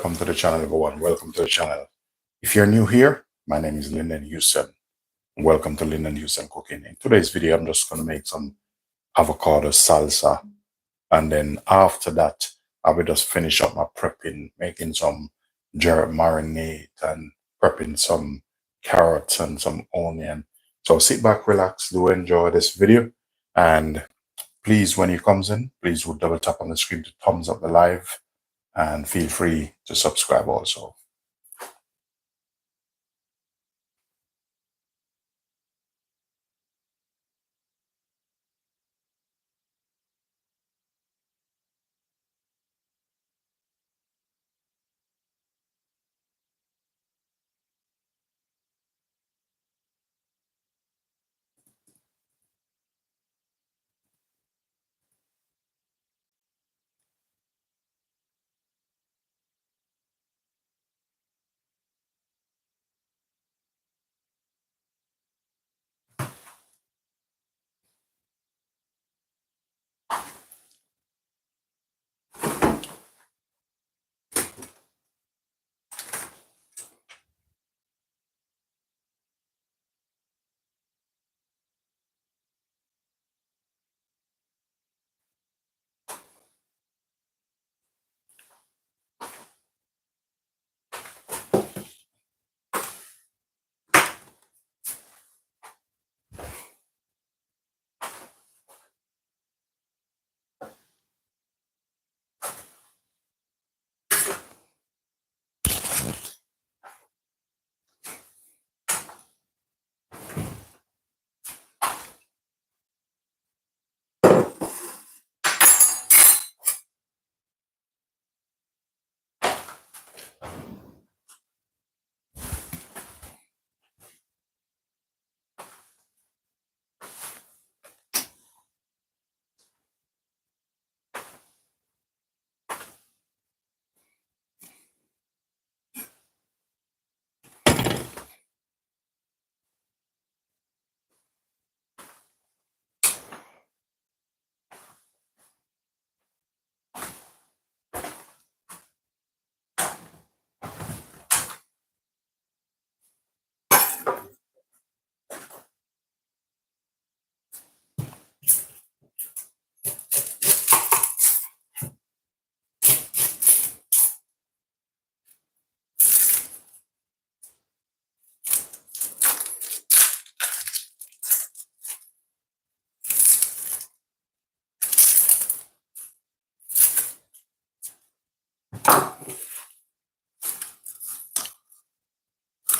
Welcome to the channel, everyone. Welcome to the channel. If you're new here, my name is Linden Houston. Welcome to Linden Houston Cooking. In today's video, I'm just going to make some avocado salsa. And then after that, I will just finish up my prepping, making some marinade and prepping some carrots and some onion. So sit back, relax, do enjoy this video. And please, when you comes in, please would double tap on the screen to thumbs up the live. And feel free to subscribe also.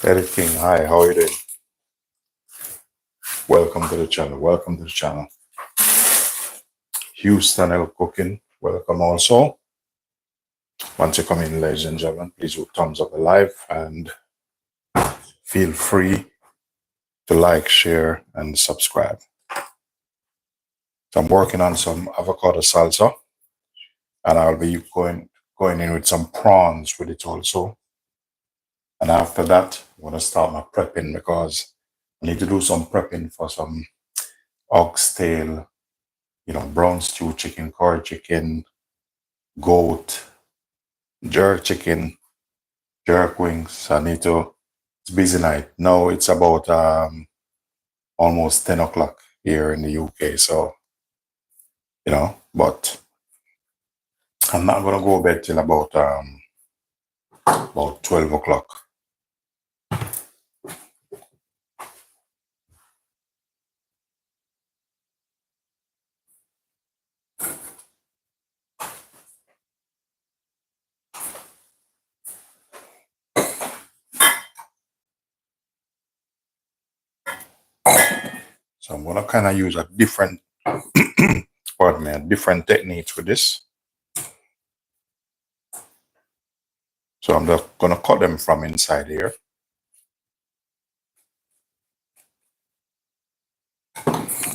Eric King, hi, how are you doing? Welcome to the channel. Welcome to the channel. Houston L Cooking, welcome also. Once you come in, ladies and gentlemen, please do thumbs up the live and feel free to like, share, and subscribe. So I'm working on some avocado salsa, and I'll be going in with some prawns with it also. And after that, I'm going to start my prepping because I need to do some prepping for some oxtail, brown stew chicken, curry chicken, goat, jerk chicken, jerk wings. It's busy night. Now it's about almost 10 o'clock here in the UK. So, but I'm not going to go to bed till about 12 o'clock. So I'm going to kind of use a different, pardon me, a different technique with this. So I'm just going to cut them from inside here.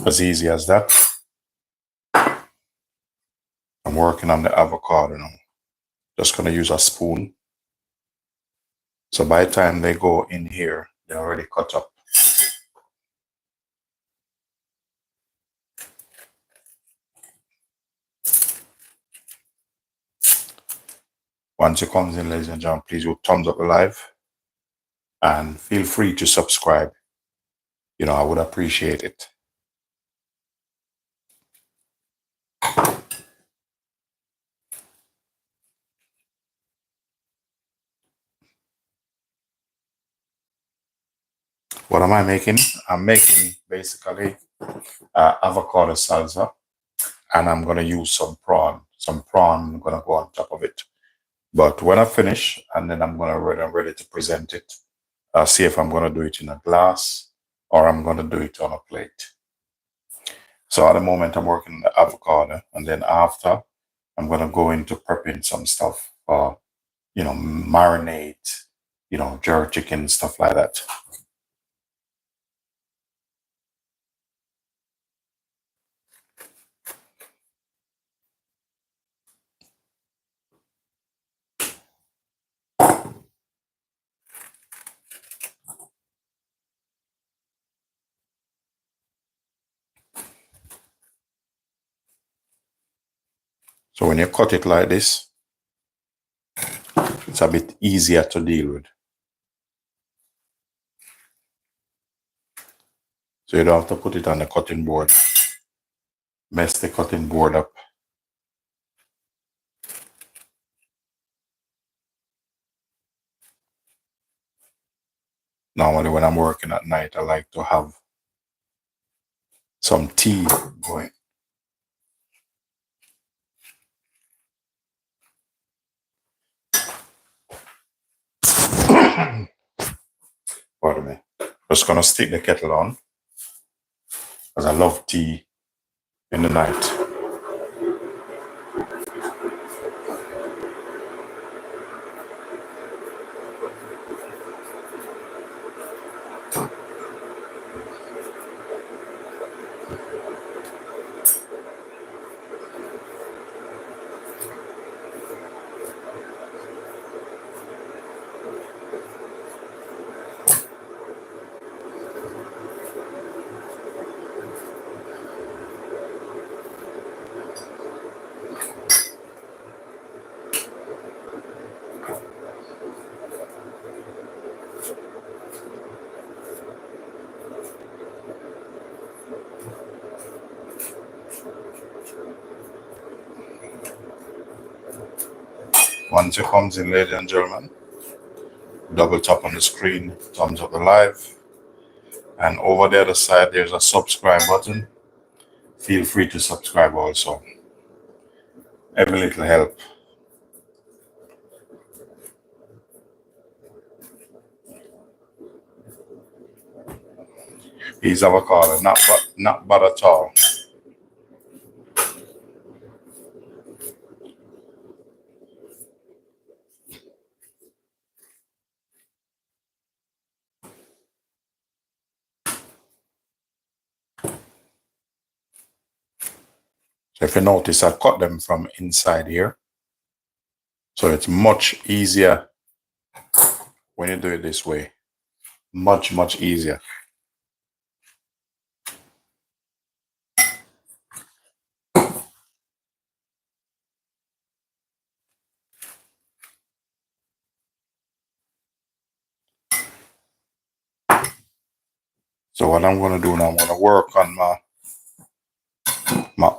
As easy as that. I'm working on the avocado now. Just going to use a spoon. So by the time they go in here, they're already cut up. Once it comes in, ladies and gentlemen, please do thumbs up the live and feel free to subscribe. I would appreciate it. What am I making? I'm making basically avocado salsa, and I'm going to use some prawn. Some prawn, I'm going to go on top of it. But when I finish, and then I'm ready to present it, see if I'm going to do it in a glass or I'm going to do it on a plate. So at the moment, I'm working on the avocado, and then after, I'm going to go into prepping some stuff, marinade, jerk chicken, stuff like that. So when you cut it like this, it's a bit easier to deal with. So you don't have to put it on the cutting board, mess the cutting board up. Normally when I'm working at night, I like to have some tea going. Pardon me. Just gonna stick the kettle on because I love tea in the night. Once it comes in, ladies and gentlemen, double tap on the screen, thumbs up the live, and over the other side there's a subscribe button. Feel free to subscribe also. Every little help. He's avocado, not bad at all. So if you notice, I cut them from inside here. So it's much easier when you do it this way. Much, much easier. So what I'm going to do now, I'm going to work on my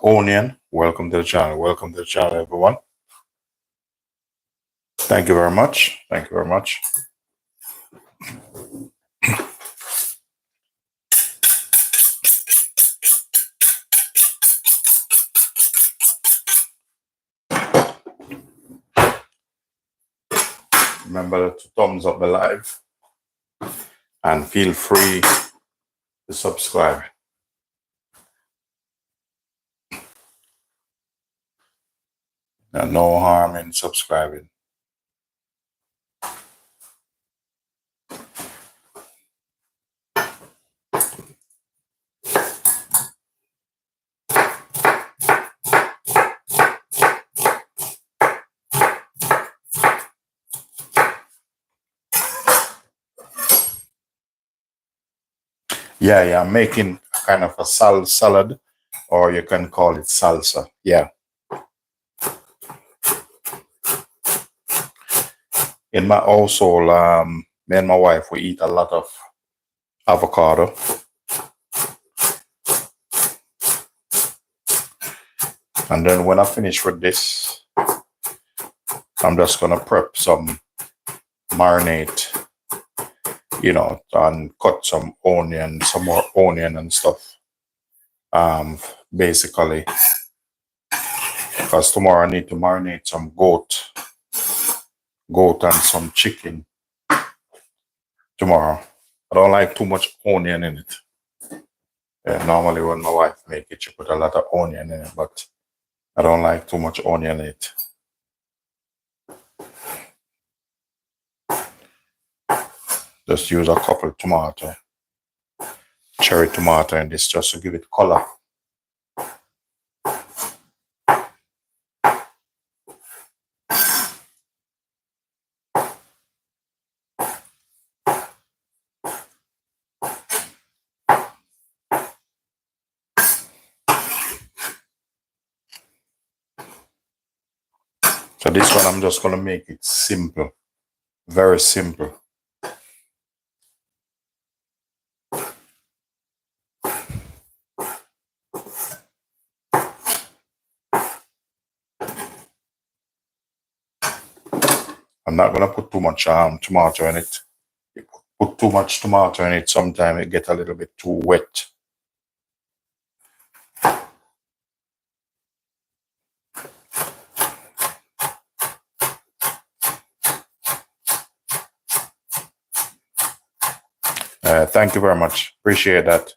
onion. Welcome to the channel. Welcome to the channel, everyone. Thank you very much. Thank you very much. Remember to thumbs up the live and feel free to subscribe. No harm in subscribing. Yeah, I'm making kind of a salad, or you can call it salsa. Yeah. In my household, me and my wife, we eat a lot of avocado. And then when I finish with this, I'm just gonna prep some marinade, and cut some onion, some more onion and stuff. Basically, because tomorrow I need to marinate some goat and some chicken tomorrow. I don't like too much onion in it. Yeah, normally when my wife make it, she put a lot of onion in it, but I don't like too much onion in it. Just use a couple tomato, cherry tomato in this just to give it color. So this one, I'm just going to make it simple, very simple. I'm not going to put too much tomato in it. You put too much tomato in it, sometimes it gets a little bit too wet. Thank you very much. Appreciate that.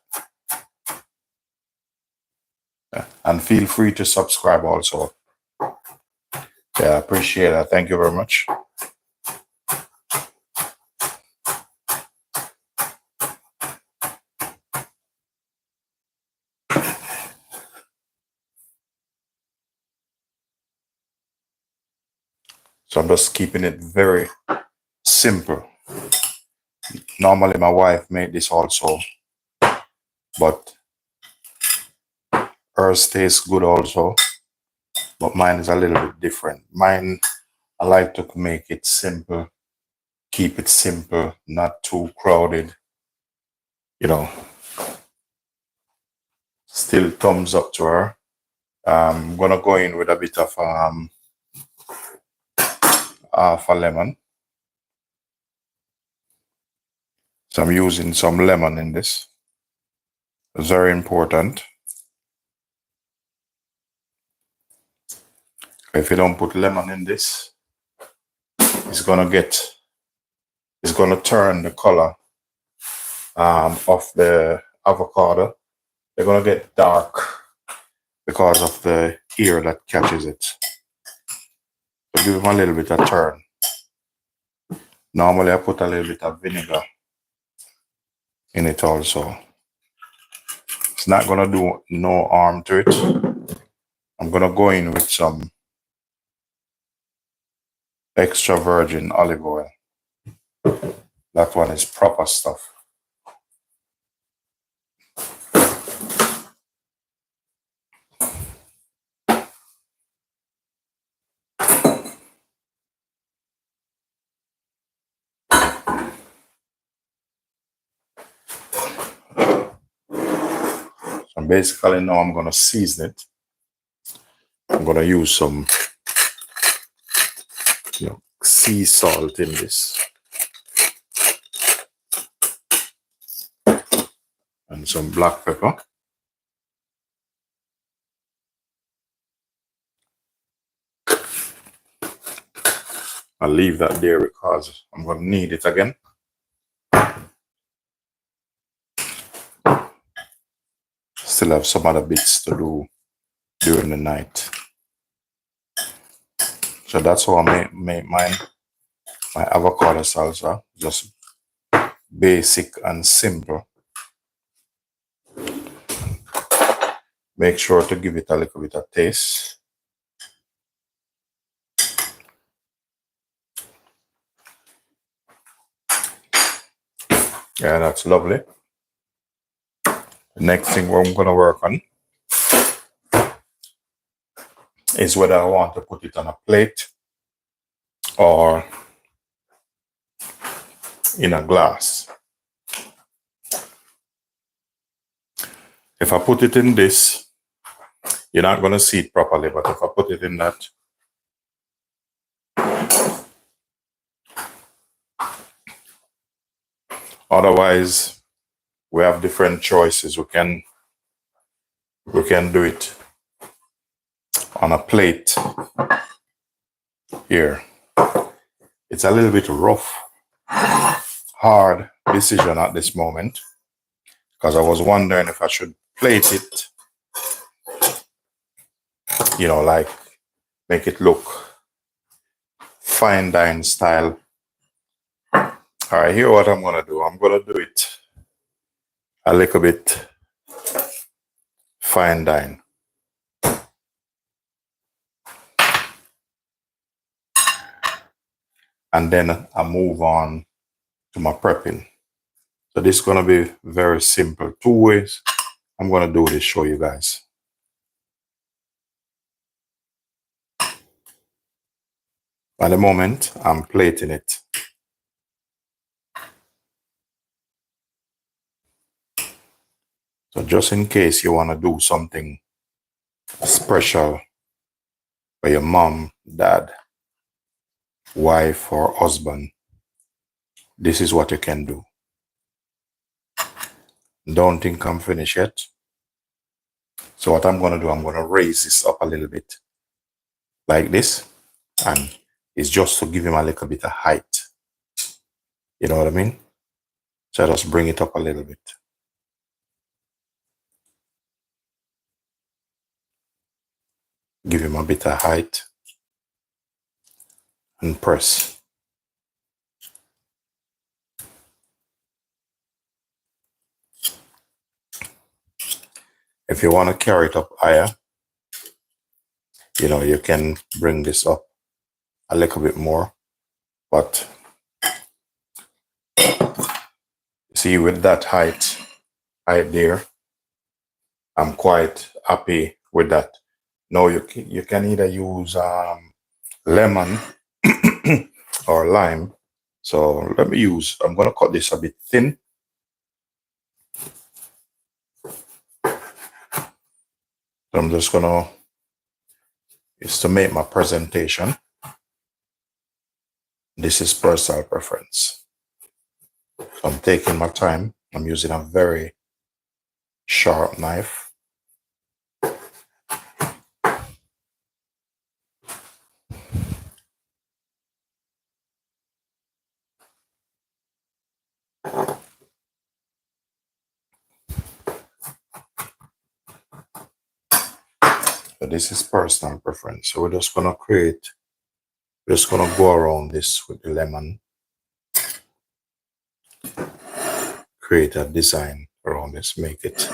And feel free to subscribe also. Yeah, appreciate that. Thank you very much. So I'm just keeping it very simple. Normally my wife made this also, but hers tastes good also. But mine is a little bit different. Mine, I like to make it simple, keep it simple, not too crowded. Still thumbs up to her. I'm gonna go in with a bit of half a lemon. So I'm using some lemon in this. It's very important. If you don't put lemon in this, it's gonna turn the color of the avocado. They're gonna get dark because of the air that catches it. So give them a little bit of turn. Normally I put a little bit of vinegar in it also. It's not gonna do no harm to it. I'm gonna go in with some extra virgin olive oil. That one is proper stuff. So basically now I'm gonna season it. I'm gonna use some sea salt in this. And some black pepper. I'll leave that there because I'm gonna need it again. Still have some other bits to do during the night. So that's how I make my avocado salsa. Just basic and simple. Make sure to give it a little bit of taste. Yeah, that's lovely. The next thing I'm gonna work on is whether I want to put it on a plate or in a glass. If I put it in this, you're not going to see it properly, but if I put it in that, otherwise we have different choices. We can do it on a plate here. It's a little bit rough, hard decision at this moment, because I was wondering if I should plate it, you know, like make it look fine dine style. All right, here what I'm gonna do. I'm gonna do it a little bit fine dine. And then I move on to my prepping. So this is gonna be very simple. 2 ways I'm gonna do this, show you guys. At the moment, I'm plating it. So just in case you wanna do something special for your mom, dad, wife, or husband, this is what you can do. Don't think I'm finished yet. So what I'm gonna do, I'm gonna raise this up a little bit like this, and it's just to give him a little bit of height. You know what I mean? So I just bring it up a little bit. Give him a bit of height and press. If you want to carry it up higher, you know, you can bring this up a little bit more. But see, with that height there, I'm quite happy with that. Now you can either use lemon or lime. So I'm gonna cut this a bit thin. So I'm just gonna, it's to make my presentation. This is personal preference. So I'm taking my time. I'm using a very sharp knife. So this is personal preference. So we're just gonna go around this with the lemon. Create a design around this, make it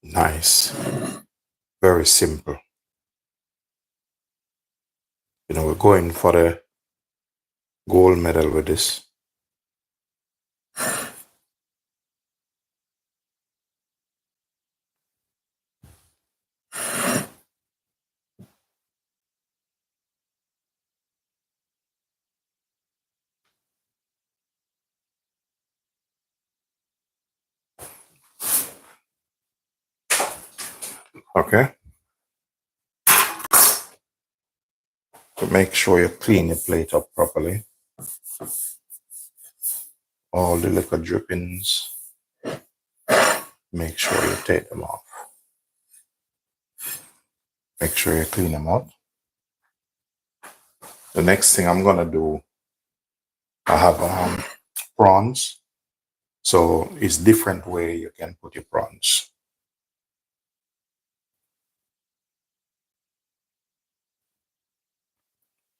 nice, very simple. You know, we're going for the gold medal with this. Okay. So make sure you clean your plate up properly. All the liquor drippings, make sure you take them off. Make sure you clean them out. The next thing I'm gonna do, I have prawns. So it's different way you can put your prawns.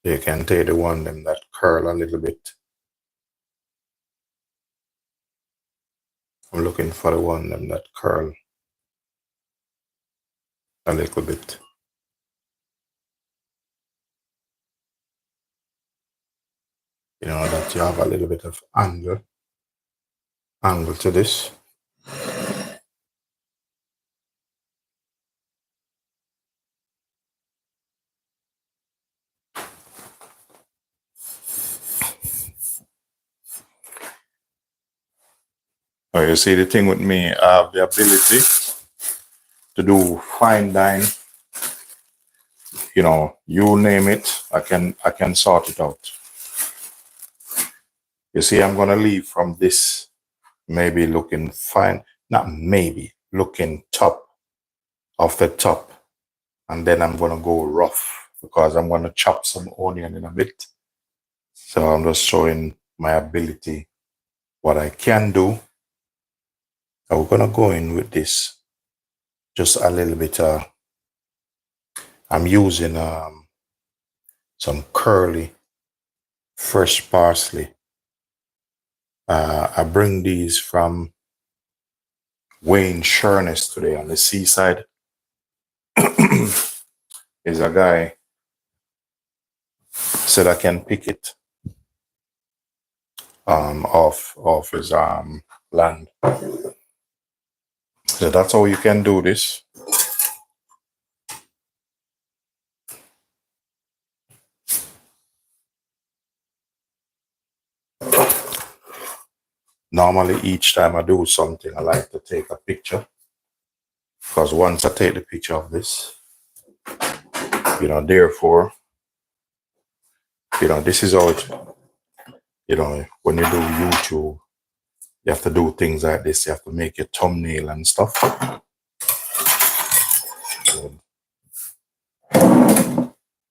You can take the one them that curl a little bit. I'm looking for the one them that curl a little bit. You know, that you have a little bit of angle to this. Oh, you see, the thing with me, I have the ability to do fine dine. You know, you name it, I can sort it out. You see, I'm gonna leave from this maybe looking fine, not maybe, looking top of the top. And then I'm gonna go rough because I'm gonna chop some onion in a bit. So I'm just showing my ability, what I can do. And we're gonna go in with this, just a little bit. I'm using some curly fresh parsley. I bring these from Wayne Shurness today on the seaside. Is a guy said I can pick it off his land. So that's how you can do this. Normally, each time I do something, I like to take a picture, because once I take the picture of this, you know, therefore, you know, this is how it, you know, when you do YouTube, you have to do things like this. You have to make your thumbnail and stuff.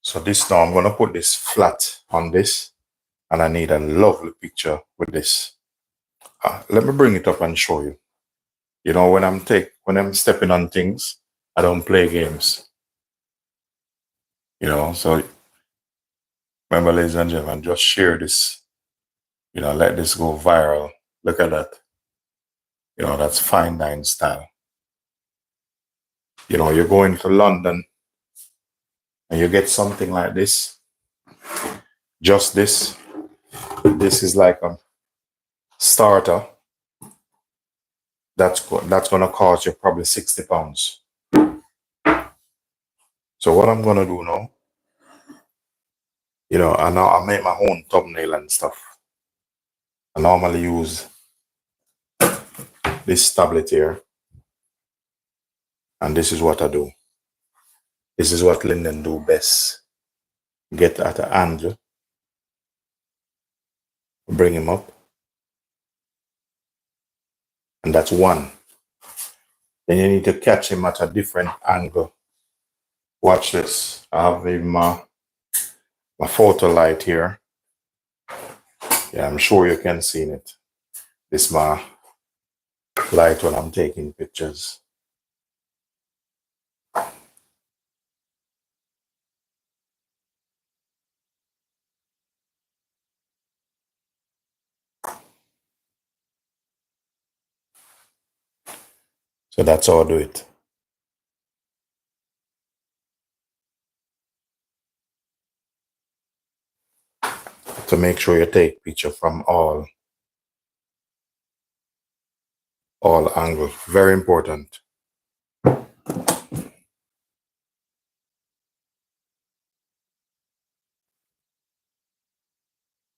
So this now, I'm going to put this flat on this, and I need a lovely picture with this. Let me bring it up and show you. You know, when I'm stepping on things, I don't play games. You know, so remember, ladies and gentlemen, just share this. You know, let this go viral. Look at that. You know, that's fine dine style. You know, you're going to London and you get something like this. Just this. This is like a starter. That's going to cost you probably £60. So what I'm going to do now, you know, I make my own thumbnail and stuff. I normally use this tablet here. And this is what I do. This is what Linden do best. Get at an angle. Bring him up. And that's one. Then you need to catch him at a different angle. Watch this. I have my photo light here. Yeah, I'm sure you can see it. This is my light when I'm taking pictures. So that's how I do it. To make sure you take picture from all angles. Very important.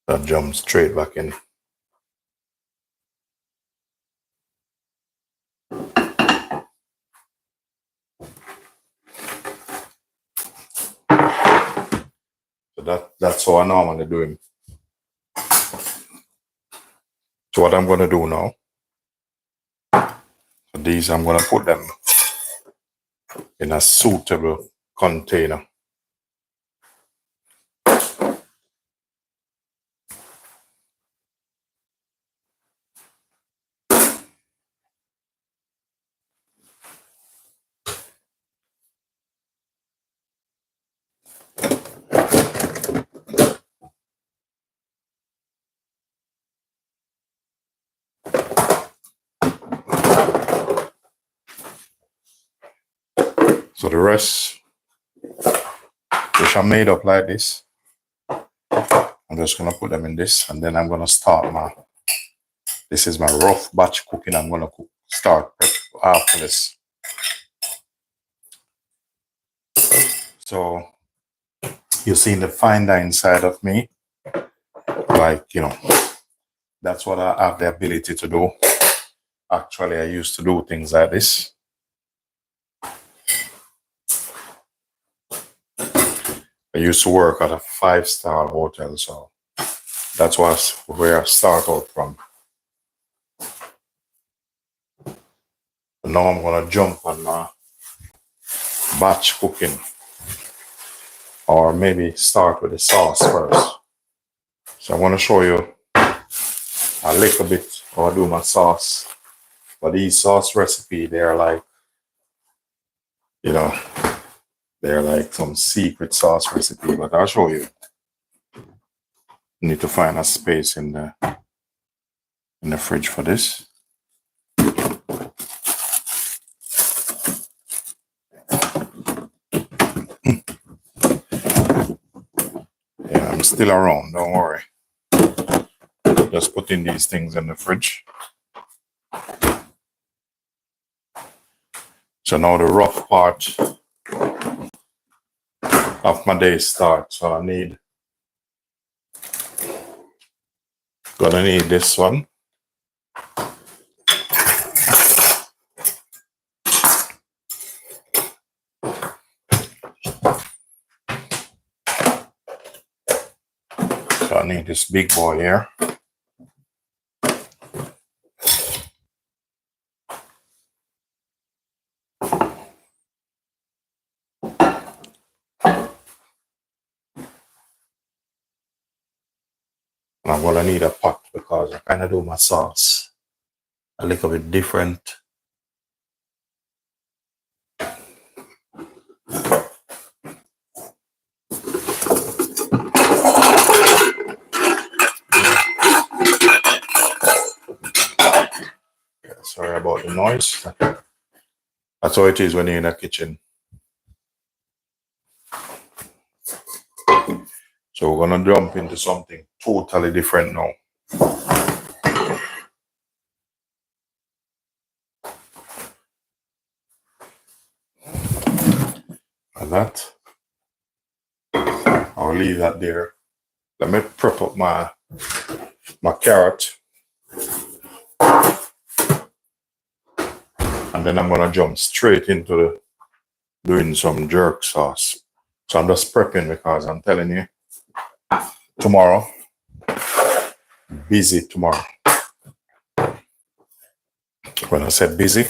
That jumps straight back in. So that's how I normally do it. So what I'm going to do now, these I'm going to put them in a suitable container. So the rest, which are made up like this, I'm just going to put them in this, and then I'm going to start this is my rough batch cooking. I'm going to start after this. So you see the fine dine side of me, like, you know, that's what I have the ability to do. Actually, I used to do things like this. I used to work at a 5-star hotel, so that's where I start out from. Now I'm gonna jump on batch cooking, or maybe start with the sauce first. So I want to show you a little bit how I do my sauce. But these sauce recipe, they're like, they're like some secret sauce recipe. But I'll show you. Need to find a space in the fridge for this. Yeah, I'm still around, don't worry. Just putting these things in the fridge. So now the rough part of my day starts. So gonna need this one. So I need this big boy here. And I'm gonna need a pot because I kind of do my sauce a little bit different. Sorry about the noise. That's how it is when you're in a kitchen. So we're gonna jump into something totally different now. And that, I'll leave that there. Let me prep up my carrot. And then I'm gonna jump straight into doing some jerk sauce. So I'm just prepping because I'm telling you, tomorrow, busy tomorrow. When I said busy,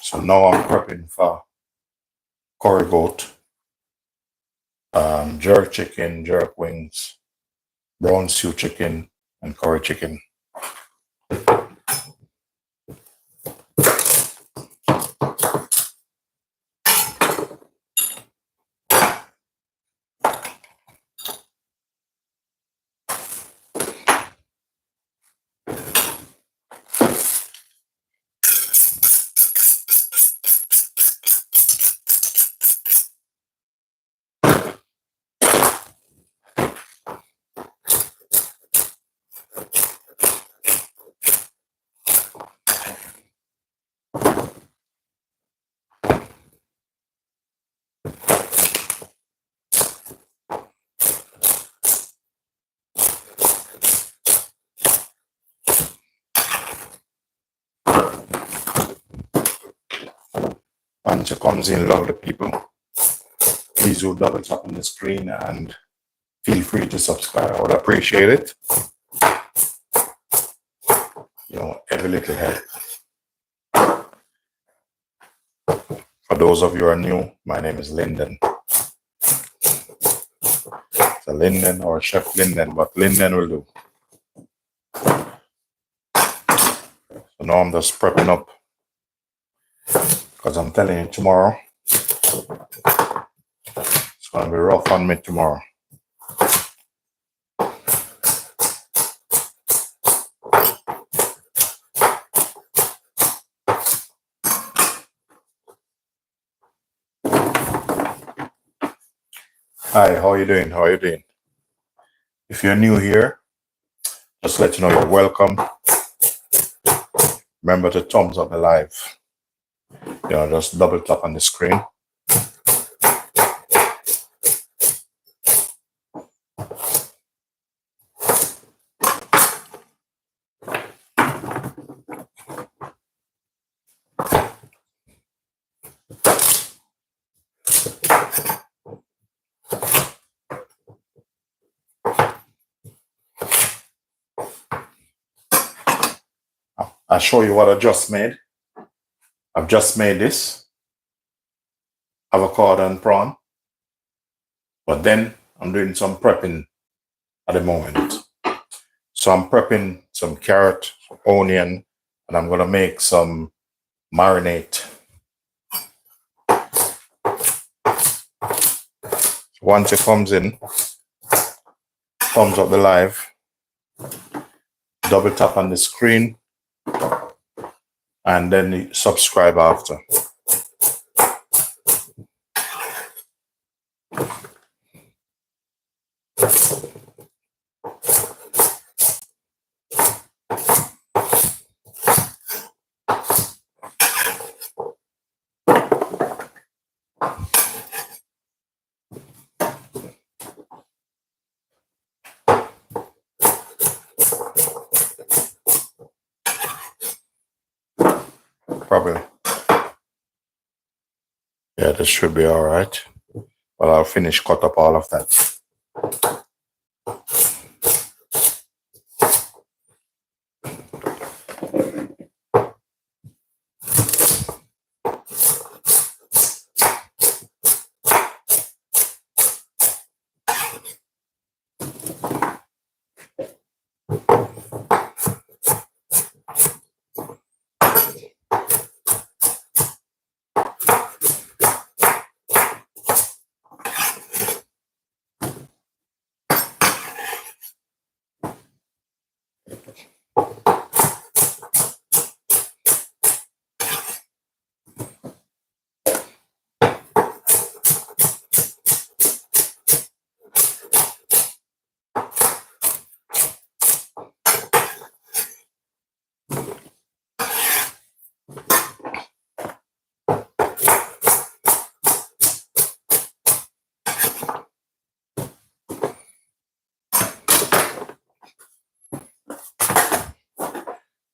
so now I'm prepping for curry goat, jerk chicken, jerk wings, brown stew chicken, and curry chicken. Once it comes in, lovely people, please do double tap on the screen and feel free to subscribe. I would appreciate it. Every little help. For those of you who are new, my name is Linden. It's a Linden or Chef Linden, but Linden will do. So now I'm just prepping up because I'm telling you tomorrow, it's going to be rough on me tomorrow. Hi, how are you doing? How are you doing? If you're new here, just let you know you're welcome. Remember to thumbs up the live. Just double tap on the screen. I'll show you what I just made. I've just made this avocado and prawn, but then I'm doing some prepping at the moment. So I'm prepping some carrot, onion, and I'm gonna make some marinade. Once it comes in, thumbs up the live, double tap on the screen, and then subscribe after. Probably. Yeah, this should be all right. But I'll finish cut up all of that.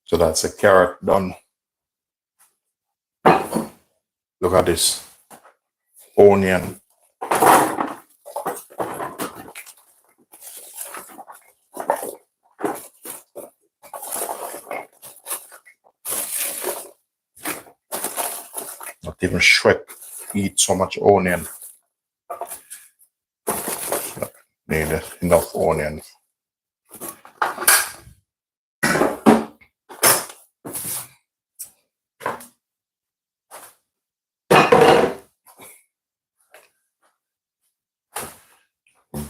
So that's a carrot done. Look at this. Onion. Not even Shrek eat so much onion. Need enough onion.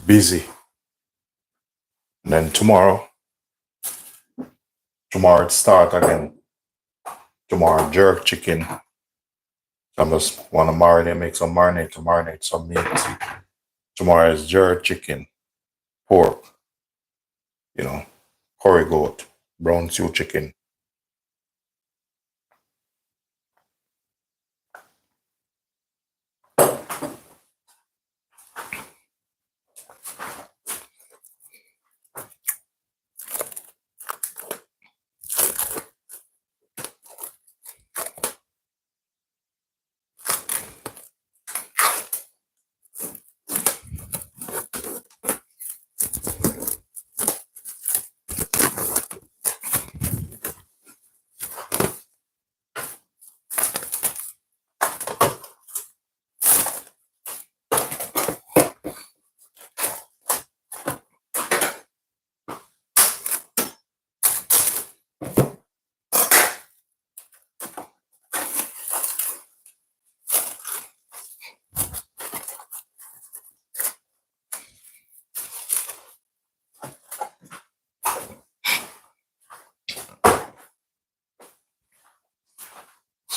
Busy. And then tomorrow it start again. Tomorrow jerk chicken. I just want to marinate, make some marinade to marinate some meat. Tomorrow is jerk chicken, pork, curry goat, brown stew chicken.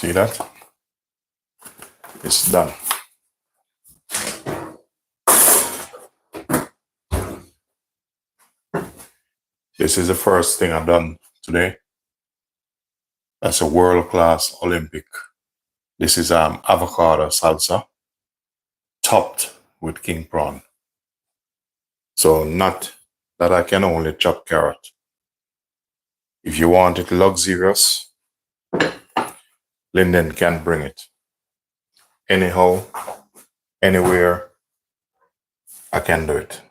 See that? It's done. This is the first thing I've done today. That's a world-class Olympic. This is avocado salsa topped with king prawn. So not that I can only chop carrot. If you want it luxurious, Linden can bring it. Anyhow, anywhere, I can do it.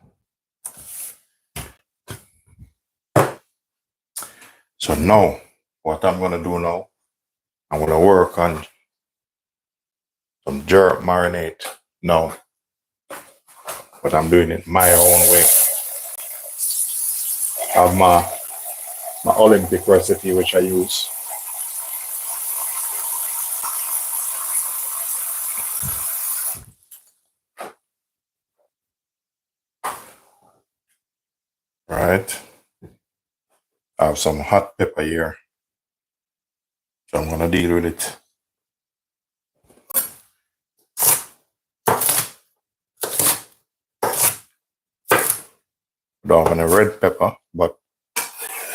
So now, what I'm gonna do now, I'm gonna work on some jerk marinade now. But I'm doing it my own way. I have my Olympic recipe which I use. Right. I have some hot pepper here. So I'm gonna deal with it. Don't have any red pepper, but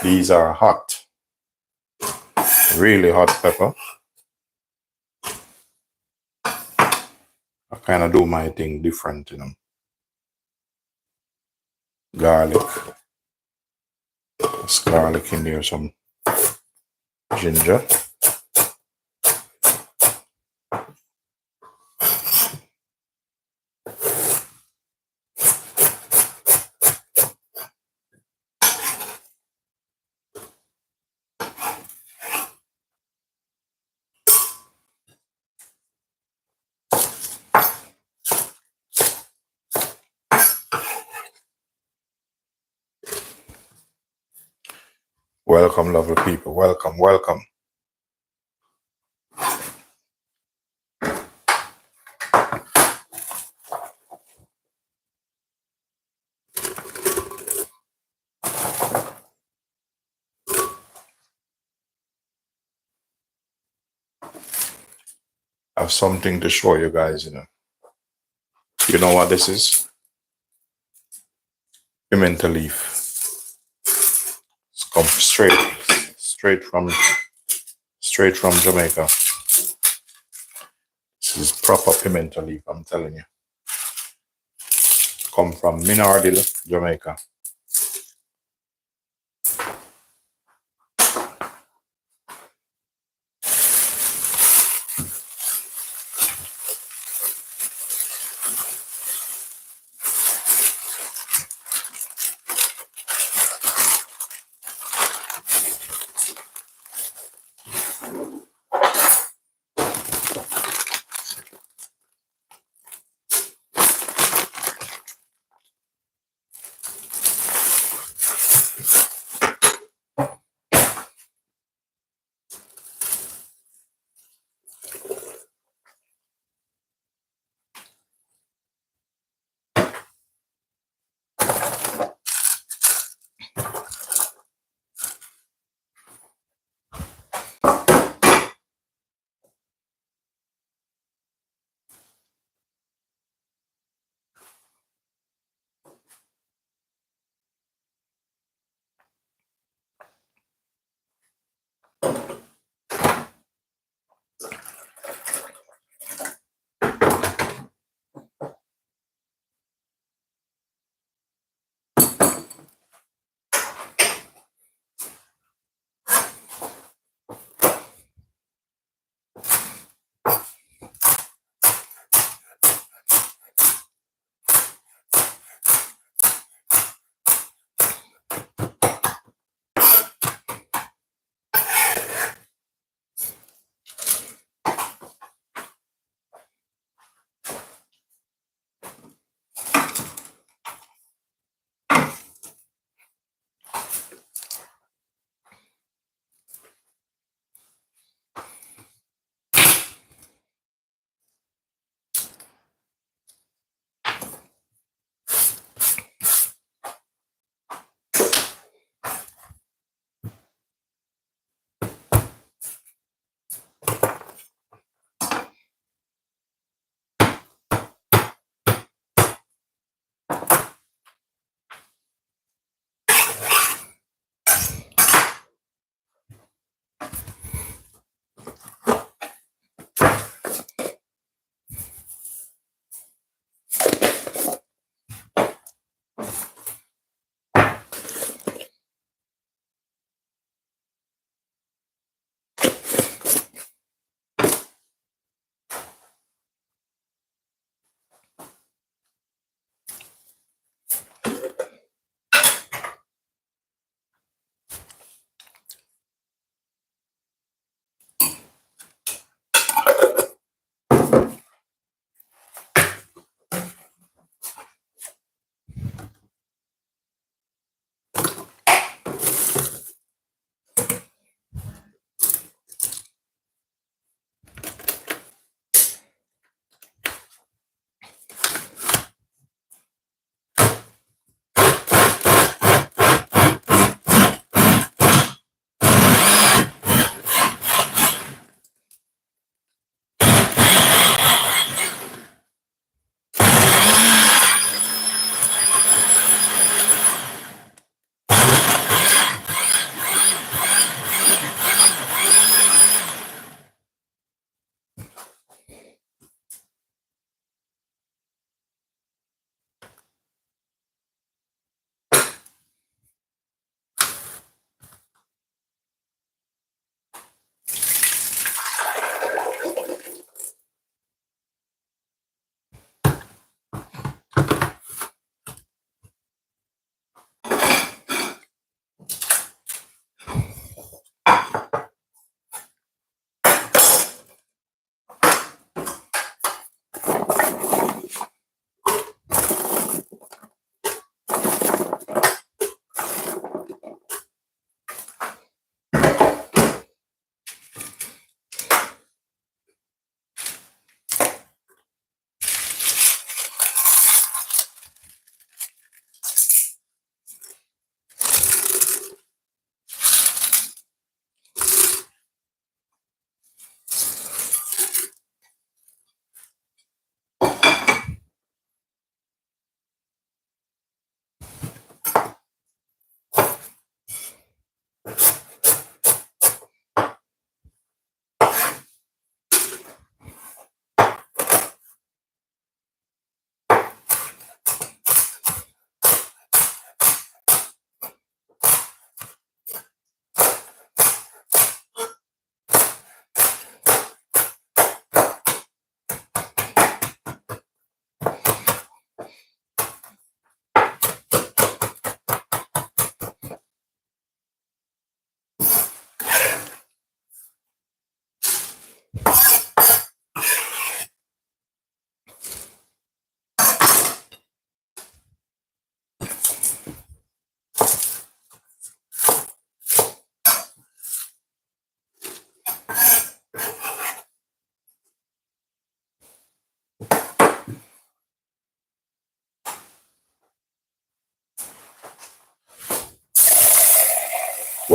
these are hot. Really hot pepper. I kind of do my thing different, you know. Garlic. There's garlic in there, some ginger. Welcome, lovely people. Welcome, welcome. I have something to show you guys, you know. You know what this is? Pimento leaf. It's come straight from Jamaica. This is proper pimento leaf, I'm telling you. Come from Minardil, Jamaica.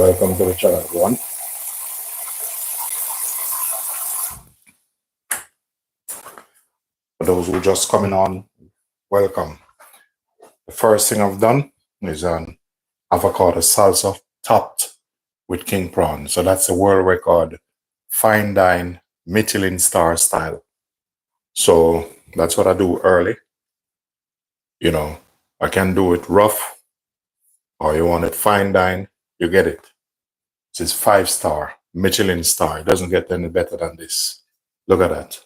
Welcome to the channel, everyone. For those who are just coming on, welcome. The first thing I've done is an avocado salsa topped with king prawn. So that's a world record fine dine Michelin star style. So that's what I do early. You know, I can do it rough, or you want it fine dine, you get it. This is 5-star Michelin star. It doesn't get any better than this. Look at that.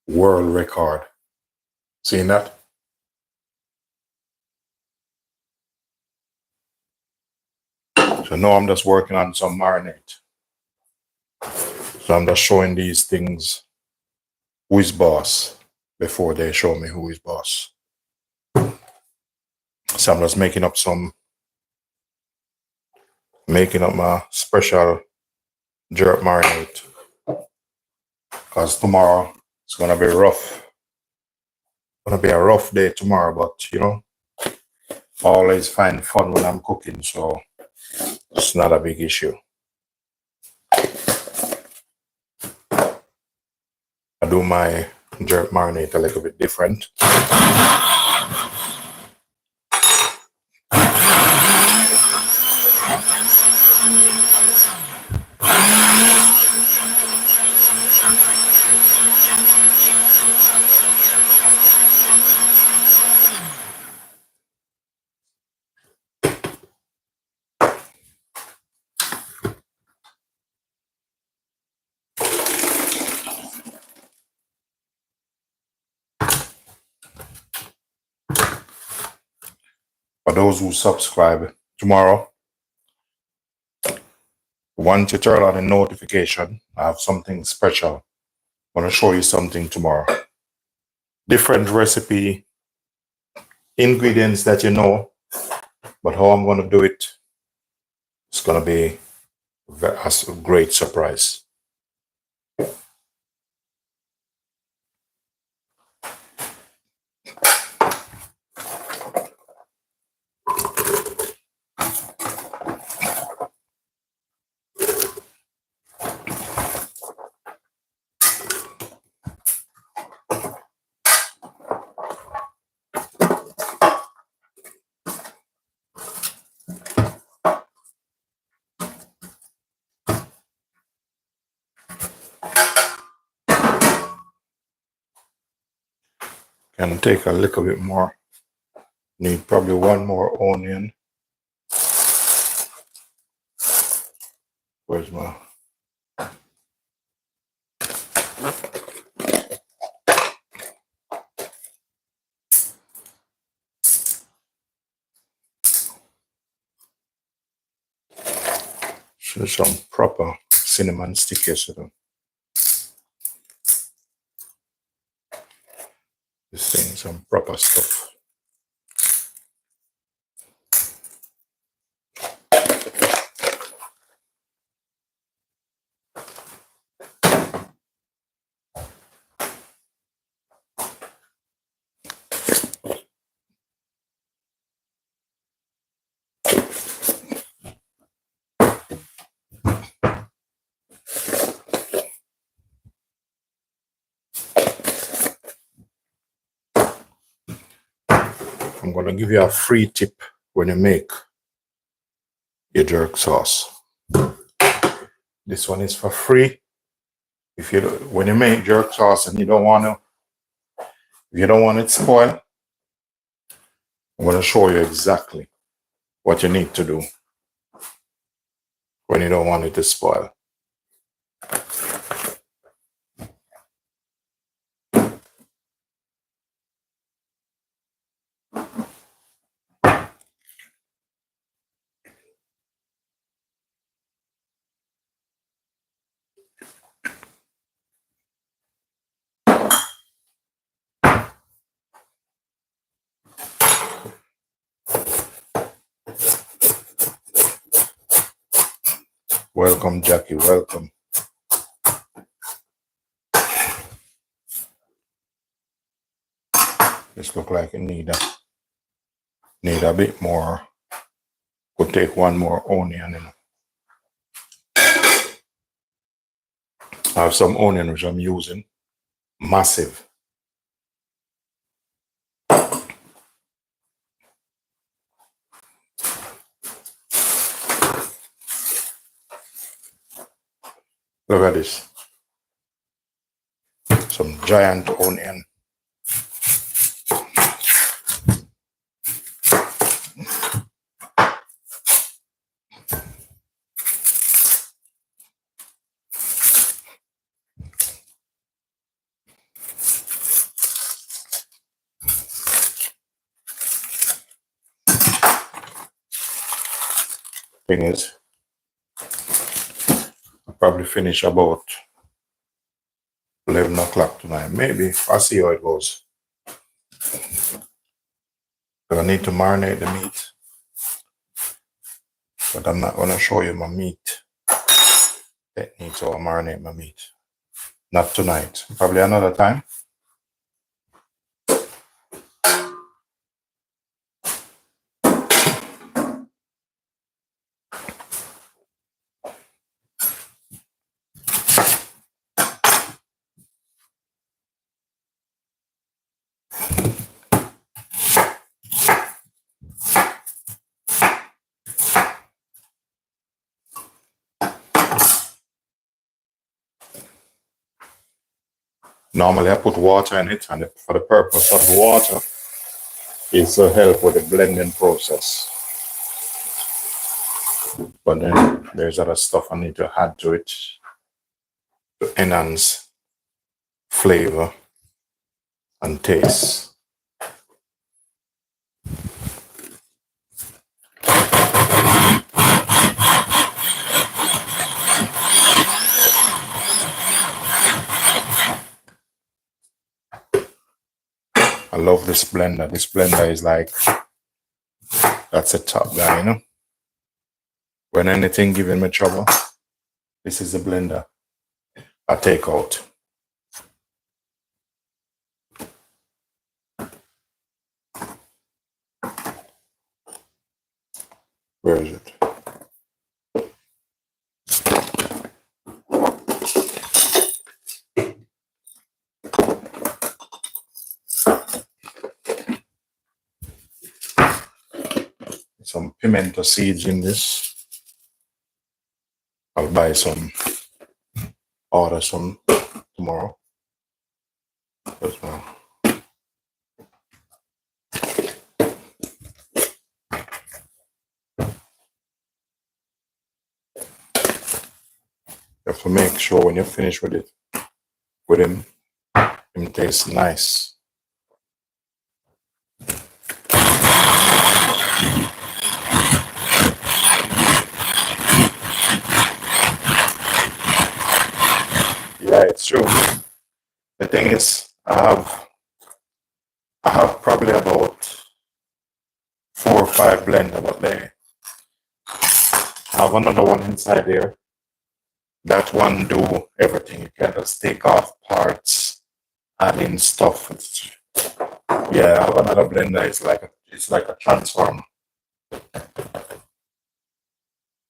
World record. Seeing that? So now I'm just working on some marinade. So I'm just showing these things who is boss before they show me who is boss. So I'm just making up my special jerk marinade. Because tomorrow it's gonna be rough. It's gonna be a rough day tomorrow, but you know, I always find fun when I'm cooking, so it's not a big issue. I do my jerk marinade a little bit different. For those who subscribe tomorrow, once you turn on the notification, I have something special. I'm going to show you something tomorrow. Different recipe, ingredients that you know, but how I'm going to do it, it's going to be a great surprise. Can take a little bit more. Need probably one more onion. Where's my... So some proper cinnamon stickies. This thing, some proper stuff. I'm going to give you a free tip when you make your jerk sauce. This one is for free. When you make jerk sauce and you don't want it spoiled, I'm going to show you exactly what you need to do when you don't want it to spoil. Welcome, Jackie. Welcome. This look like it need a bit more Could take one more onion. I have some onion which I'm using. Massive. Look at this. Some giant onion. Thing is, I'll probably finish about 11 o'clock tonight. Maybe. I'll see how it goes. But I need to marinate the meat. But I'm not going to show you my meat techniques or marinate my meat. Not tonight. Probably another time. Normally I put water in it, and for the purpose of the water is to help with the blending process. But then there's other stuff I need to add to it to enhance flavor and taste. I love this blender. This blender is like, that's a top guy, you know? When anything giving me trouble, this is the blender I take out. Where is it? Some pimento seeds in this. I'll buy some, order some tomorrow. As well. You have to make sure when you're finished with it, with him tastes nice. Yeah, it's true. The thing is, I have probably about 4 or 5 blender, but I have another one inside there. That one do everything. You can just take off parts, add in stuff. Yeah, I have another blender. It's like a transformer.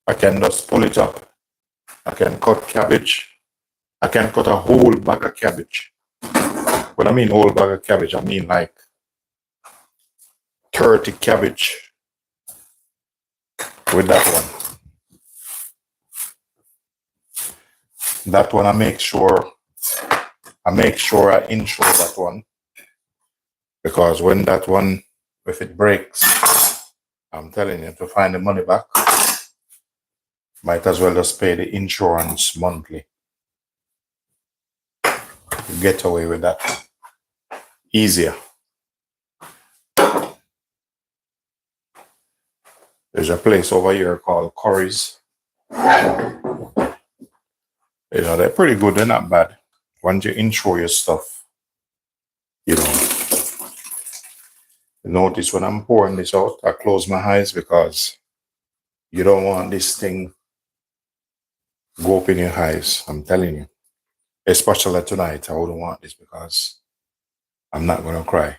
I can just pull it up. I can cut cabbage. I can cut a whole bag of cabbage. When I mean whole bag of cabbage, I mean like 30 cabbage with that one. That one I make sure I insure that one, because when that one, if it breaks, I'm telling you, to find the money back, might as well just pay the insurance monthly. You get away with that easier. There's a place over here called Curry's. You know, they're pretty good. They're not bad. Once you insure your stuff, you know. Notice when I'm pouring this out, I close my eyes because you don't want this thing go up in your eyes. I'm telling you. Especially tonight, I wouldn't want this because I'm not going to cry.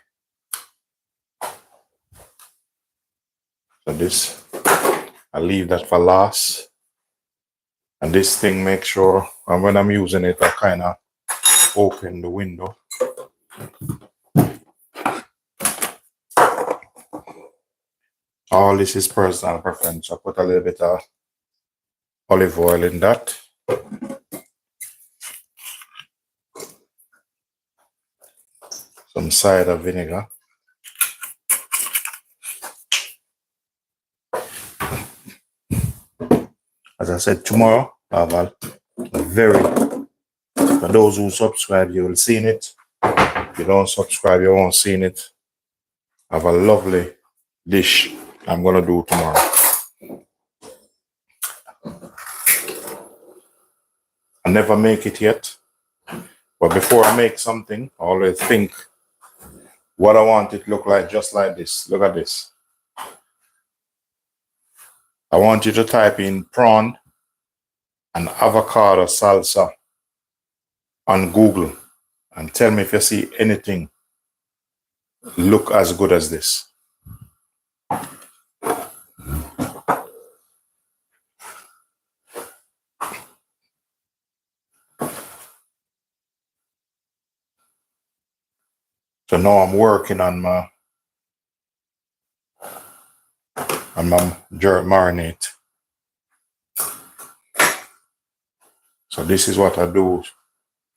So this I leave that for last. And this thing, make sure, and when I'm using it, I kind of open the window. All this is personal preference. I put a little bit of olive oil in that. Some cider vinegar. As I said, tomorrow I have a very, for those who subscribe, you will see it. If you don't subscribe, you won't see it. I have a lovely dish I'm gonna do tomorrow. I never make it yet, but before I make something, I always think what I want it to look like, just like this. Look at this. I want you to type in prawn and avocado salsa on Google and tell me if you see anything look as good as this. So now I'm working on my jerk marinade. So this is what I do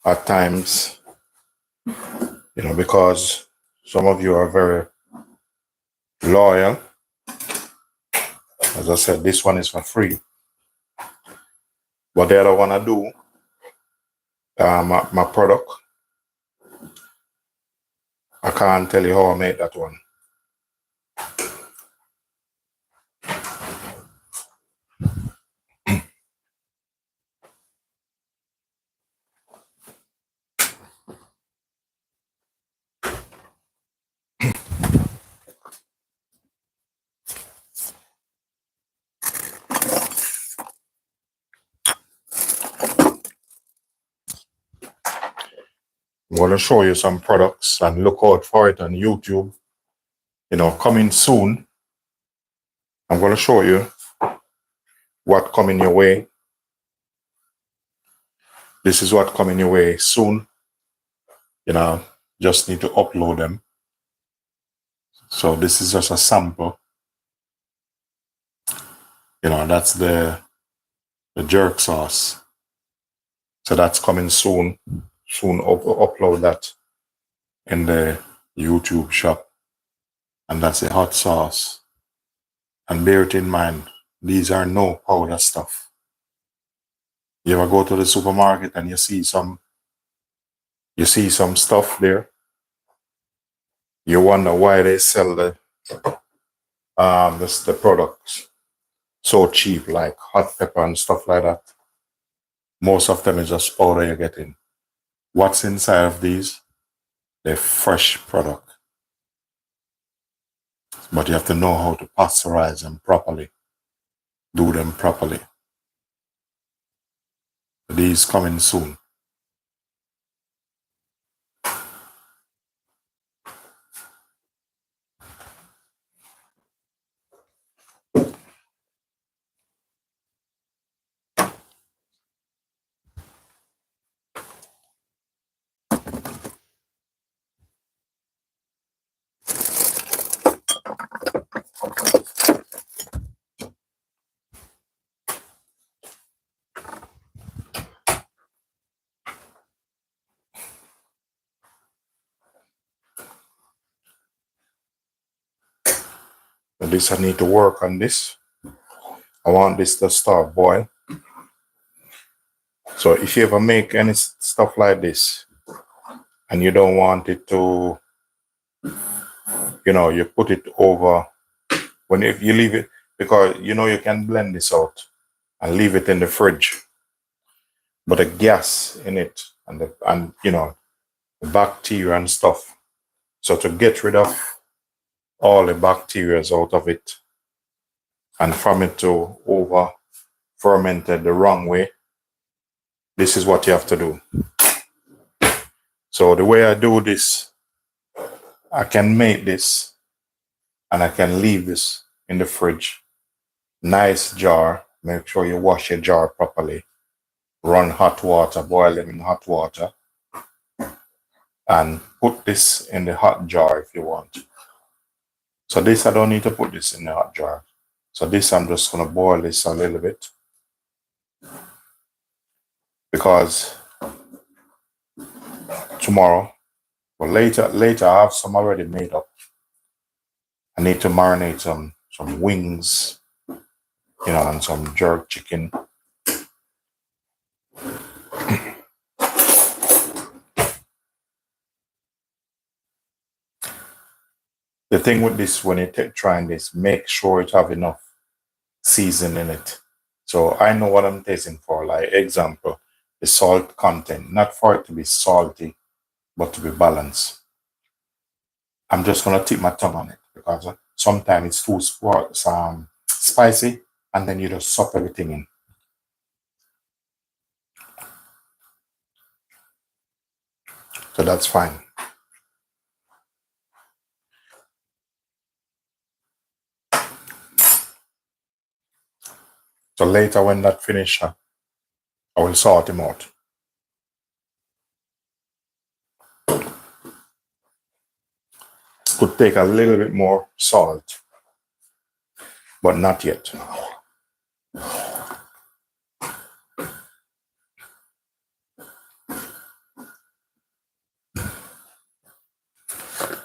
at times, you know, because some of you are very loyal. As I said, this one is for free. But the other one I do, my product, I can't tell you how I made that one. I'm going to show you some products and look out for it on YouTube. You know, coming soon. I'm going to show you what coming your way. This is what coming your way soon. You know, just need to upload them. So this is just a sample. You know, that's the jerk sauce. So that's coming soon. Soon upload that in the YouTube shop. And that's the hot sauce. And bear it in mind, these are no powder stuff. You ever go to the supermarket and you see some stuff there? You wonder why they sell the products so cheap, like hot pepper and stuff like that. Most of them is just powder you're getting. What's inside of these? They're fresh product. But you have to know how to pasteurize them properly. Do them properly. These coming soon. But this, I need to work on this. I want this to start boil. So if you ever make any stuff like this and you don't want it to, you know, you put it over if you leave it, because you know you can blend this out and leave it in the fridge. But the gas in it and you know, the bacteria and stuff. So to get rid of all the bacteria out of it and from it to over fermented the wrong way, this is what you have to do. So the way I do this, I can make this and I can leave this in the fridge nice jar. Make sure you wash your jar properly. Run hot water, boil them in hot water, and put this in the hot jar if you want. So this, I don't need to put this in the hot jar. So this, I'm just gonna boil this a little bit because tomorrow, or later I have some already made up. I need to marinate some wings, and some jerk chicken. The thing with this, when you trying this, make sure it have enough season in it. So I know what I'm tasting for. Like example, the salt content, not for it to be salty, but to be balanced. I'm just gonna tip my tongue on it because sometimes it's too spicy, and then you just suck everything in. So that's fine. So later when that finish, I will salt him out. Could take a little bit more salt, but not yet.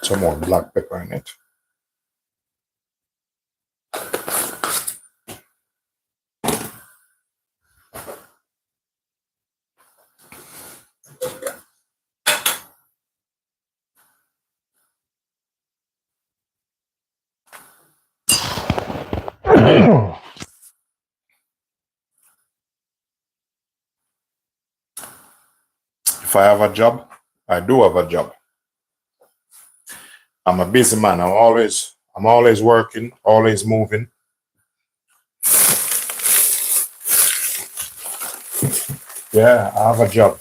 Some more black pepper in it. If I have a job, I do have a job. I'm a busy man. I'm always working, always moving. Yeah, I have a job.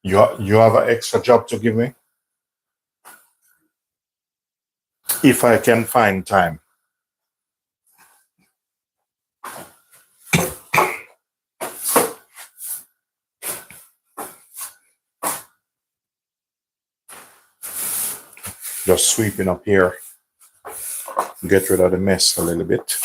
You have an extra job to give me? If I can find time. Just sweeping up here. Get rid of the mess a little bit.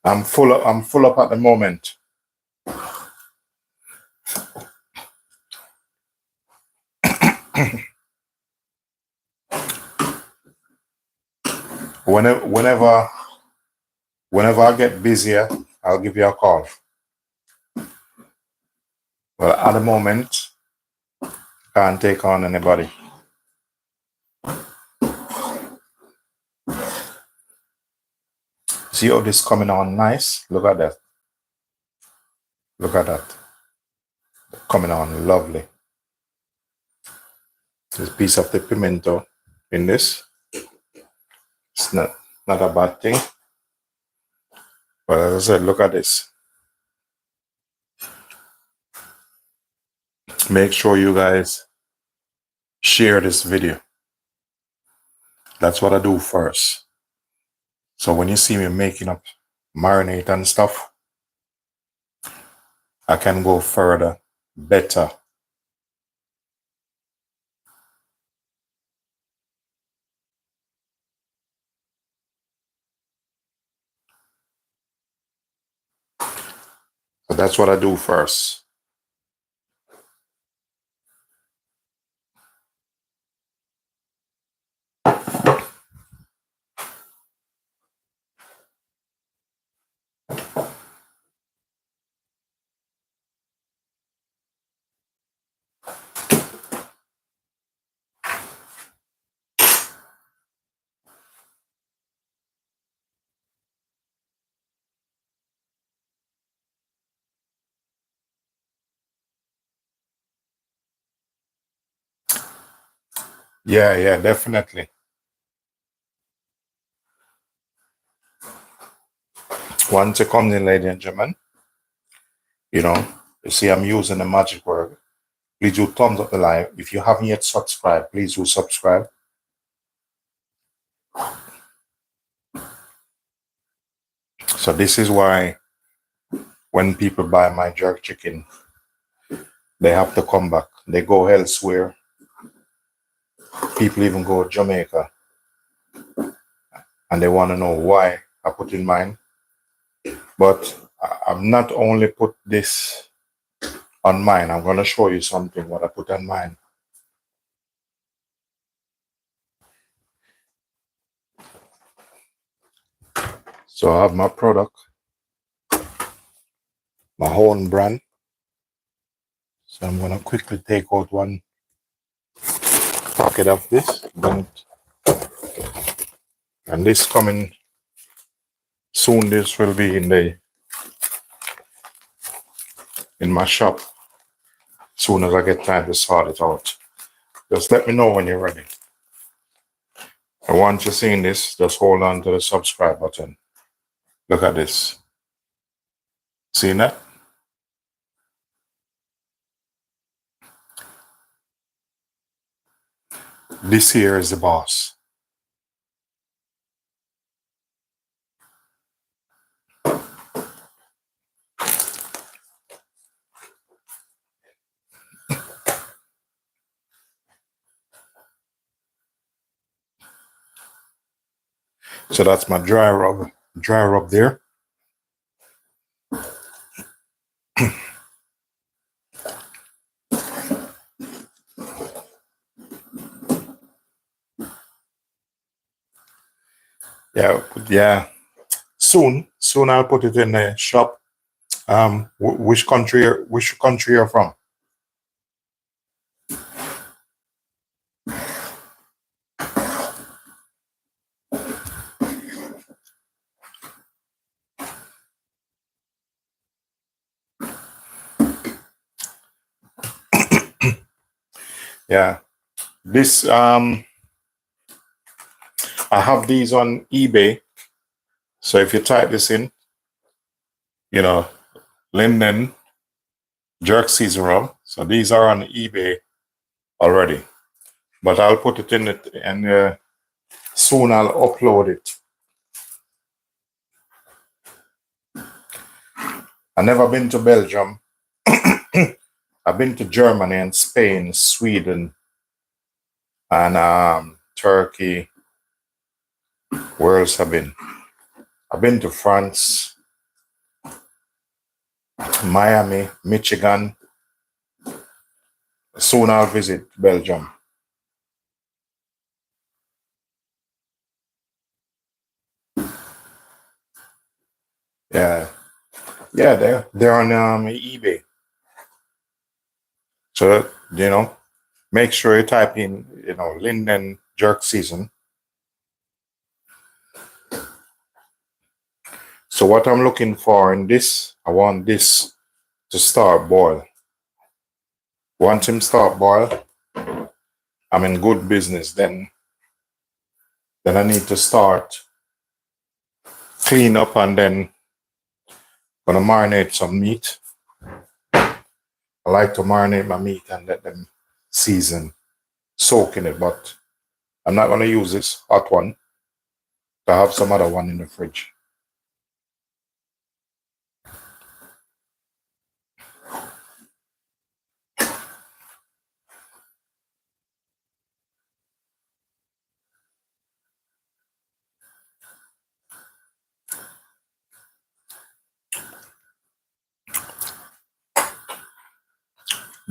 I'm full up at the moment. Whenever I get busier, I'll give you a call. Well, at the moment, can't take on anybody. See how this coming on nice? Look at that. Look at that. Coming on lovely. There's a piece of the pimento in this. It's not a bad thing. But as I said, look at this. Make sure you guys share this video. That's what I do first. So when you see me making up marinade and stuff, I can go further, better. So that's what I do first. Yeah, definitely. Once it comes in, ladies and gentlemen, you know, you see I'm using the magic word. Please do thumbs up the live. If you haven't yet subscribed, please do subscribe. So this is why when people buy my jerk chicken, they have to come back. They go elsewhere. People even go to Jamaica and they want to know why I put in mine. But I've not only put this on mine, I'm going to show you something what I put on mine. So I have my product, my own brand. So I'm going to quickly take out one packet of this. And this coming soon, this will be in my shop. Soon as I get time to sort it out. Just let me know when you're ready. And once you're seeing this, just hold on to the subscribe button. Look at this. See that? This here is the boss. So that's my dry rub there. Yeah. Soon I'll put it in the shop. Which country you're from? Yeah. This I have these on eBay. So if you type this in, you know, Linden jerk season rub. So these are on eBay already. But I'll put it in it and soon I'll upload it. I've never been to Belgium. I've been to Germany and Spain, Sweden, and Turkey. Where else have been? I've been to France, Miami, Michigan. Soon I'll visit Belgium. Yeah, they're on eBay. So make sure you type in Linden jerk season. So what I'm looking for in this, I want this to start boil. Once him start boil, I'm in good business. Then I need to start clean up and then gonna marinate some meat. I like to marinate my meat and let them season, soak in it, but I'm not gonna use this hot one. I have some other one in the fridge.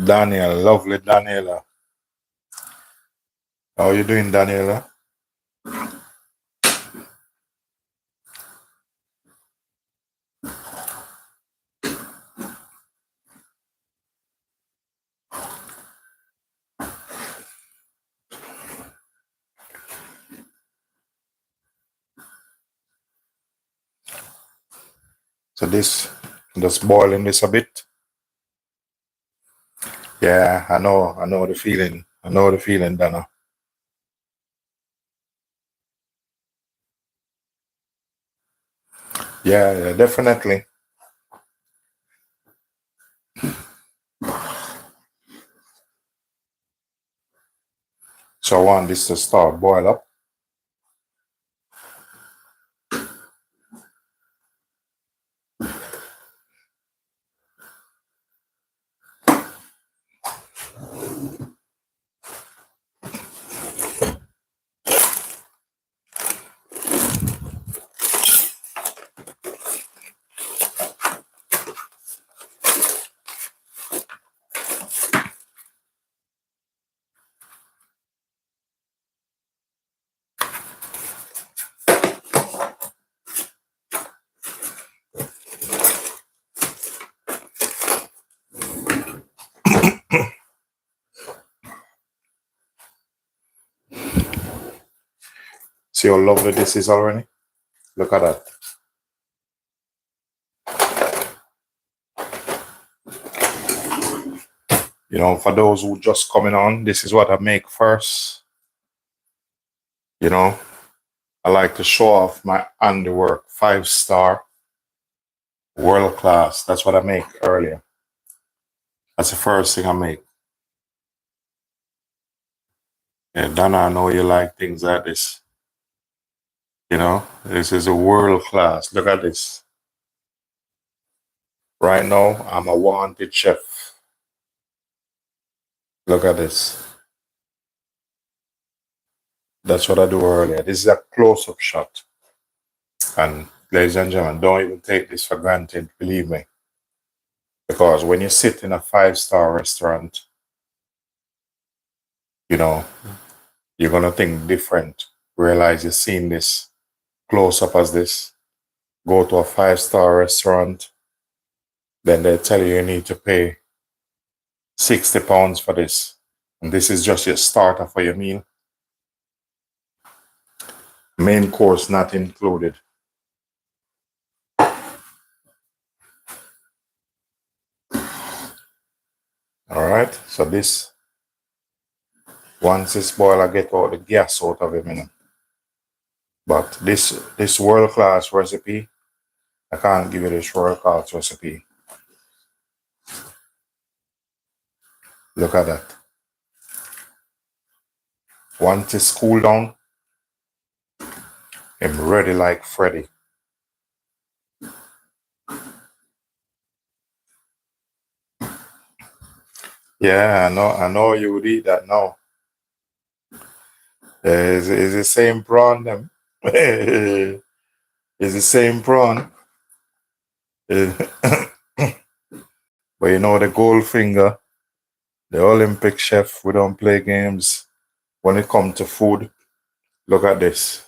Daniel, lovely Daniela. How are you doing, Daniela? So this, just boiling this a bit. Yeah, I know the feeling. I know the feeling, Dana. Yeah, definitely. So I want this to start boil up. See how lovely this is already? Look at that. You know, for those who just coming on, this is what I make first. You know, I like to show off my handiwork, 5-star, world class. That's what I make earlier. That's the first thing I make. Yeah, Donna, I know you like things like this. You know, this is a world class. Look at this. Right now, I'm a wanted chef. Look at this. That's what I do earlier. This is a close-up shot. And ladies and gentlemen, don't even take this for granted, believe me. Because when you sit in a 5-star restaurant, you know, you're gonna think different. Realize you've seen this close up as this. Go to a 5-star restaurant, then they tell you you need to pay £60 for this. And this is just your starter for your meal. Main course not included. All right. So this, once it's boiled, I get all the gas out of it, you know. But this world class recipe, I can't give you this world class recipe. Look at that. Once it's cooled down, I'm ready like Freddy. Yeah, I know you would eat that now. It's the same prawn, them. It's the same prawn. Eh, but you know the Goldfinger, the Olympic chef, we don't play games when it comes to food. Look at this.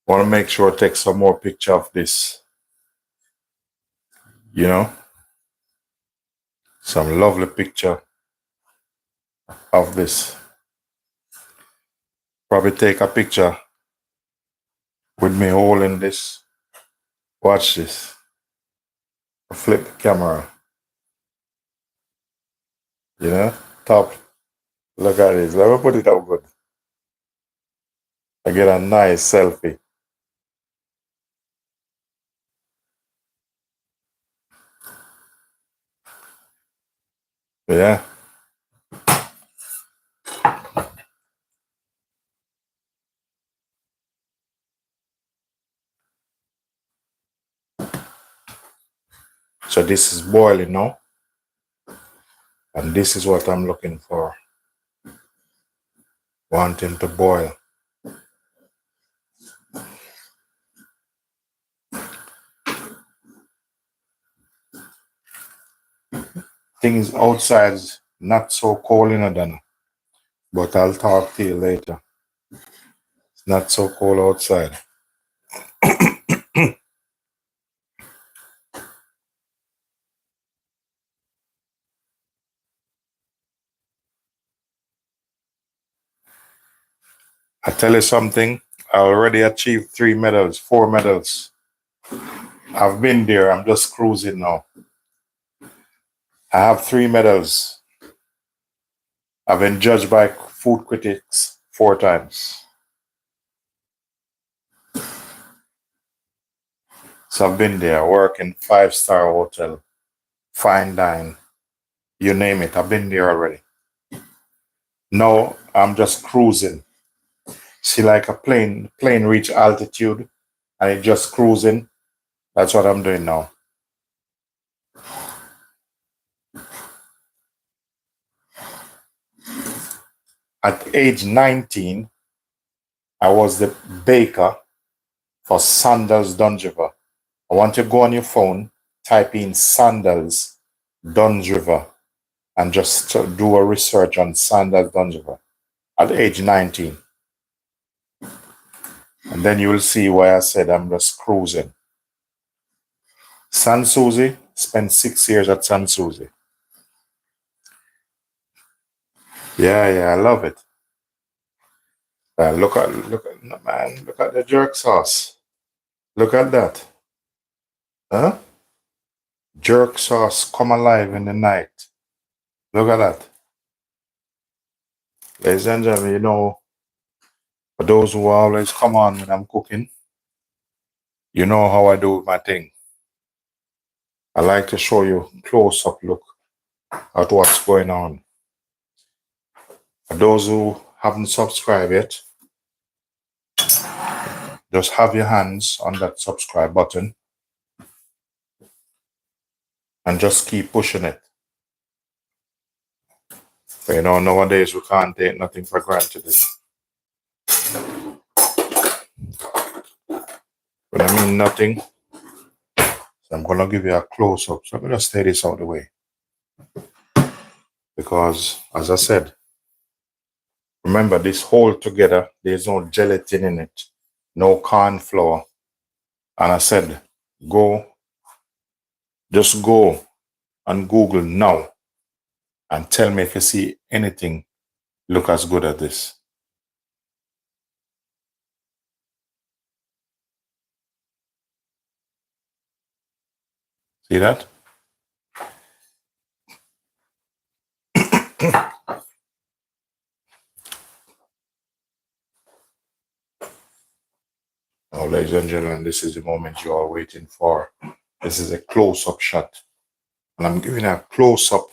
Want to make sure I take some more picture of this. You know, some lovely picture of this. Probably take a picture with me holding this. Watch this. Flip the camera. You know, top. Look at this. Let me put it up good. I get a nice selfie. Yeah. So this is boiling now. And this is what I'm looking for. Wanting to boil. Things outside is not so cold in Adana. But I'll talk to you later. It's not so cold outside. I tell you something, I already achieved 3 medals, 4 medals. I've been there, I'm just cruising now. I have 3 medals. I've been judged by food critics 4 times. So I've been there, working 5-star hotel, fine dine, you name it. I've been there already. Now I'm just cruising. See, like a plane reach altitude and it just cruising. That's what I'm doing now. At age 19, I was the baker for Sandals Dungiver. I want you to go on your phone, type in Sandals Dungiver, and just do a research on Sandals Dungiver at age 19. And then you will see why I said I'm just cruising. San Susie, spent 6 years at San Susie. Yeah, I love it. Look at man, look at the jerk sauce. Look at that. Huh? Jerk sauce come alive in the night. Look at that. Ladies and gentlemen, you know, for those who always come on when I'm cooking, you know how I do my thing. I like to show you close-up look at what's going on. For those who haven't subscribed yet, just have your hands on that subscribe button and just keep pushing it. But you know, nowadays we can't take nothing for granted. When I mean nothing, so I'm gonna give you a close-up. So I'm gonna stay this out of the way. Because as I said, remember this whole together, there's no gelatin in it, no corn flour. And I said, just go and Google now and tell me if you see anything look as good as this. See that? Now, ladies and gentlemen, this is the moment you are waiting for. This is a close-up shot. And I'm giving a close-up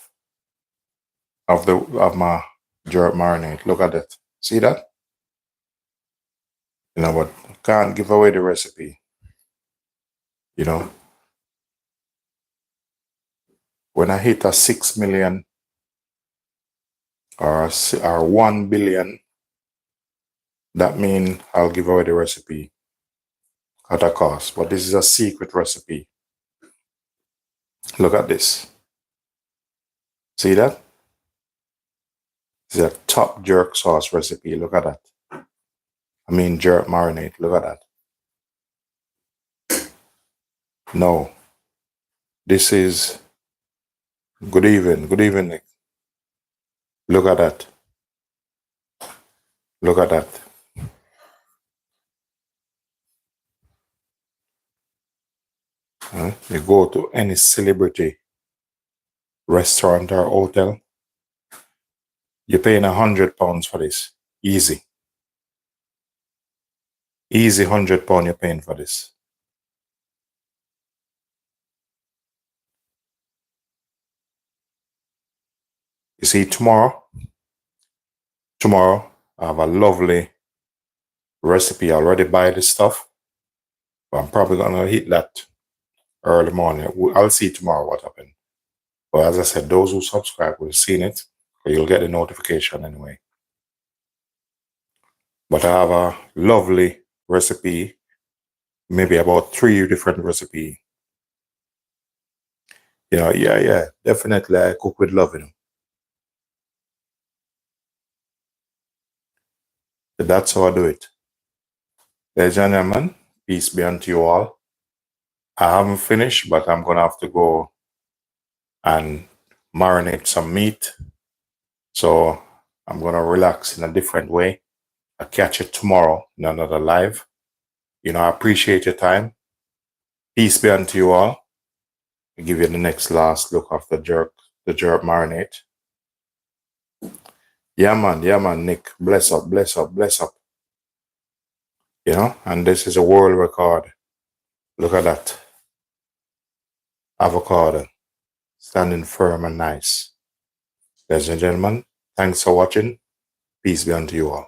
of my jerk marinade. Look at that. See that? You know what? Can't give away the recipe. You know? When I hit a 6 million or 1 billion, that means I'll give away the recipe at a cost. But this is a secret recipe. Look at this. See that? This is a top jerk sauce recipe. Look at that. I mean jerk marinade. Look at that. No. This is good evening. Good evening. Look at that. Look at that. You go to any celebrity restaurant or hotel, you're paying £100 for this. Easy. Easy £100 you're paying for this. You see, tomorrow, I have a lovely recipe. I already buy this stuff, but I'm probably gonna hit that early morning. I'll see tomorrow what happened. But as I said, those who subscribe will see it, or you'll get the notification anyway. But I have a lovely recipe, maybe about 3 different recipes. You know, yeah, definitely I cook with love, you know. But that's how I do it. Ladies and gentlemen, peace be unto you all. I haven't finished, but I'm gonna have to go and marinate some meat. So I'm gonna relax in a different way. I'll catch you tomorrow in another live. You know, I appreciate your time. Peace be unto you all. I'll give you the next last look of the jerk marinade. Yeah, man, Nick. Bless up. You know, and this is a world record. Look at that. avocado, standing firm and nice. Ladies and gentlemen, thanks for watching. Peace be unto you all.